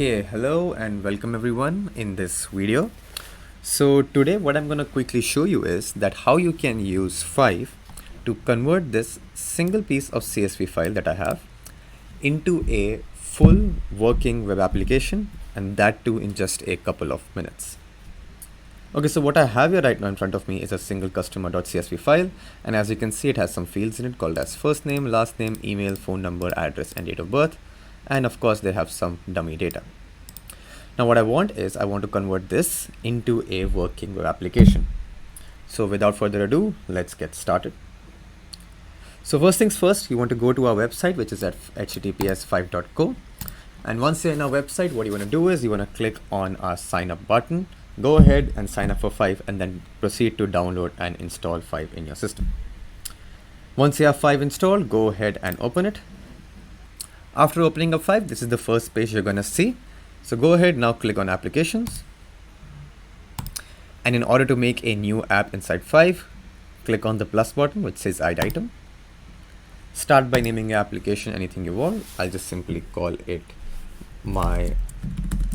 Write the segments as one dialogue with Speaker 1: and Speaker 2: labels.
Speaker 1: Okay, hello and welcome everyone in this video. So today what I'm going to quickly show you is that how you can use Five to convert this single piece of CSV file that I have into a full working web application, and that too in just a couple of minutes. Okay, so what I have here right now in front of me is a single customer.csv file, and as you can see, it has some fields in it called as first name, last name, email, phone number, address, and date of birth. And of course, they have some dummy data. Now what I want is I want to convert this into a working web application. So without further ado, let's get started. So first things first, you want to go to our website, which is at https://5.co. And once you're in our website, what you want to do is you want to click on our sign up button, go ahead and sign up for Five, and then proceed to download and install Five in your system. Once you have Five installed, go ahead and open it. After opening up Five, this is the first page you're going to see. So go ahead now, click on applications. And in order to make a new app inside Five, click on the plus button which says add item. Start by naming your application anything you want. I'll just simply call it my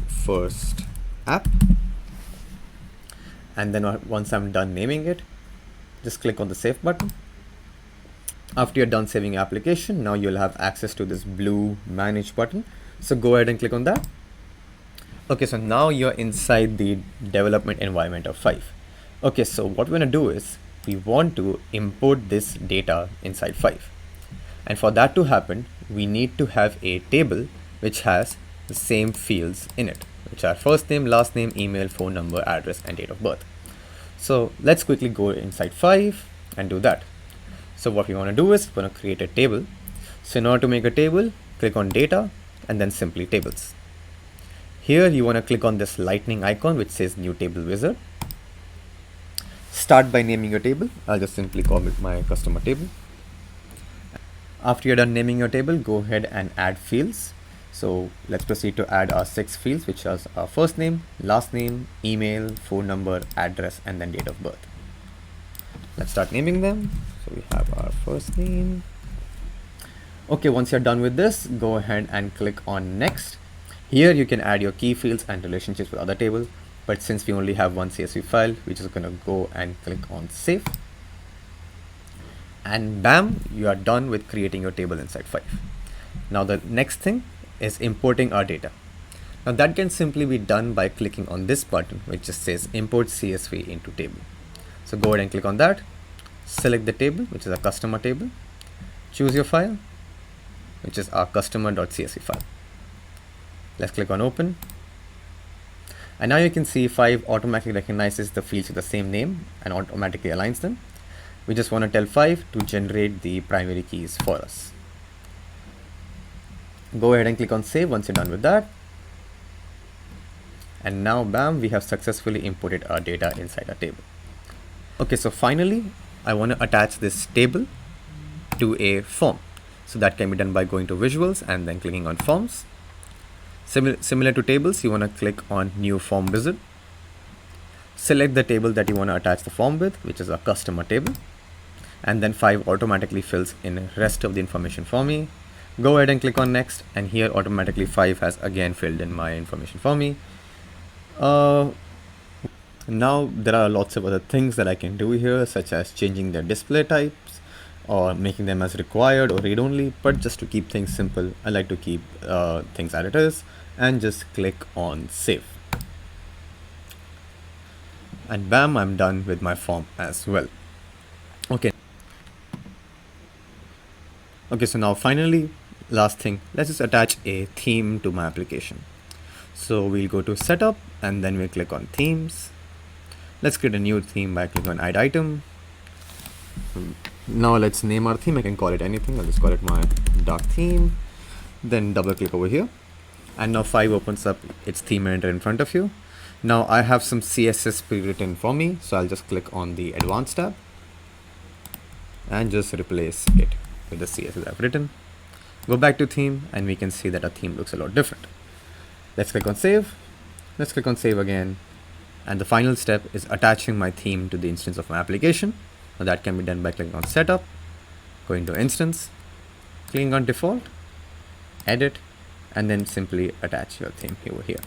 Speaker 1: first app. And then once I'm done naming it, just click on the save button. After you're done saving your application, now you'll have access to this blue manage button. So go ahead and click on that. Okay, so now you're inside the development environment of Five. Okay, so what we're gonna do is we want to import this data inside Five. And for that to happen, we need to have a table which has the same fields in it, which are first name, last name, email, phone number, address, and date of birth. So let's quickly go inside Five and do that. So what we want to do is we're going to create a table. So in order to make a table, click on data and then simply tables. Here you want to click on this lightning icon which says new table wizard. Start by naming your table. I'll just simply call it my customer table. After you're done naming your table, go ahead and add fields. So let's proceed to add our 6 fields, which are our first name, last name, email, phone number, address, and then date of birth. Let's start naming them. So we have our first name. Okay, once you're done with this, go ahead and click on next. Here you can add your key fields and relationships with other tables, but since we only have one CSV file, we're just gonna go and click on save. And bam, you are done with creating your table inside Five. Now the next thing is importing our data. Now that can simply be done by clicking on this button, which just says import CSV into table. So go ahead and click on that. Select the table, which is a customer table. Choose your file, which is our customer.csv file. Let's click on open. And now you can see Five automatically recognizes the fields with the same name and automatically aligns them. We just want to tell Five to generate the primary keys for us. Go ahead and click on save once you're done with that. And now bam, we have successfully imported our data inside our table. Okay, so finally, I want to attach this table to a form. So that can be done by going to visuals and then clicking on forms. Similar to tables, you want to click on new form wizard. Select the table that you want to attach the form with, which is a customer table. And then Five automatically fills in the rest of the information for me. Go ahead and click on next, and here automatically Five has again filled in my information for me. Now there are lots of other things that I can do here, such as changing their display types or making them as required or read only, but just to keep things simple, I like to keep things as it is and just click on save. And bam, I'm done with my form as well. Okay, so now finally, last thing, let's just attach a theme to my application. So we'll go to setup and then we'll click on themes. Let's create a new theme by clicking on add item. Now let's name our theme. I can call it anything. I'll just call it my dark theme. Then double click over here. And now Five opens up its theme editor in front of you. Now I have some CSS pre-written for me. So I'll just click on the advanced tab and just replace it with the CSS I've written. Go back to theme and we can see that our theme looks a lot different. Let's click on save. Let's click on save again. And the final step is attaching my theme to the instance of my application. Now that can be done by clicking on setup, going to instance, clicking on default, edit, and then simply attach your theme over here.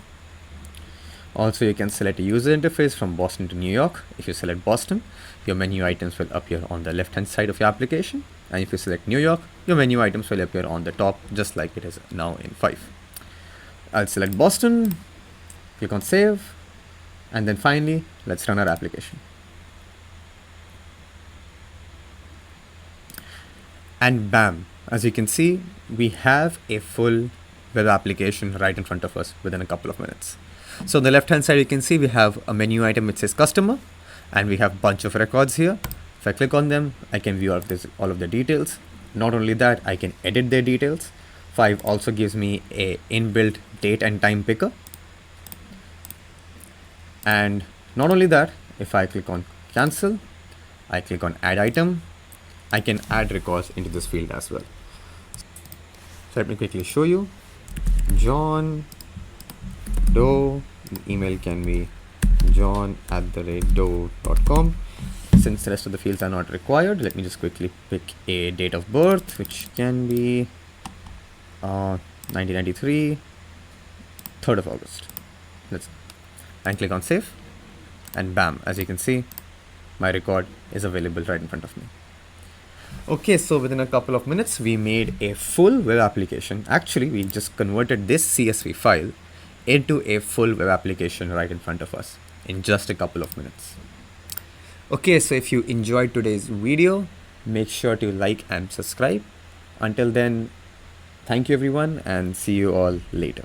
Speaker 1: Also, you can select a user interface from Boston to New York. If you select Boston, your menu items will appear on the left hand side of your application, and if you select New York, your menu items will appear on the top, just like it is now in 5. I'll select Boston, click on save, and then finally let's run our application. And bam, as you can see, we have a full web application right in front of us within a couple of minutes. So on the left hand side, you can see we have a menu item which says customer, and we have a bunch of records here. If I click on them, I can view all of the details. Not only that, I can edit their details. 5 also gives me a inbuilt date and time picker. And not only that, if I click on cancel, I click on add item, I can add records into this field as well. So let me quickly show you. John Doe, the email can be john@doe.com. Since the rest of the fields are not required, let me just quickly pick a date of birth, which can be 1993, 3rd of August. And click on save, and bam, as you can see, my record is available right in front of me. Okay, so within a couple of minutes, we made a full web application. Actually, we just converted this CSV file into a full web application right in front of us in just a couple of minutes. Okay, so if you enjoyed today's video, make sure to like and subscribe. Until then, thank you everyone, and see you all later.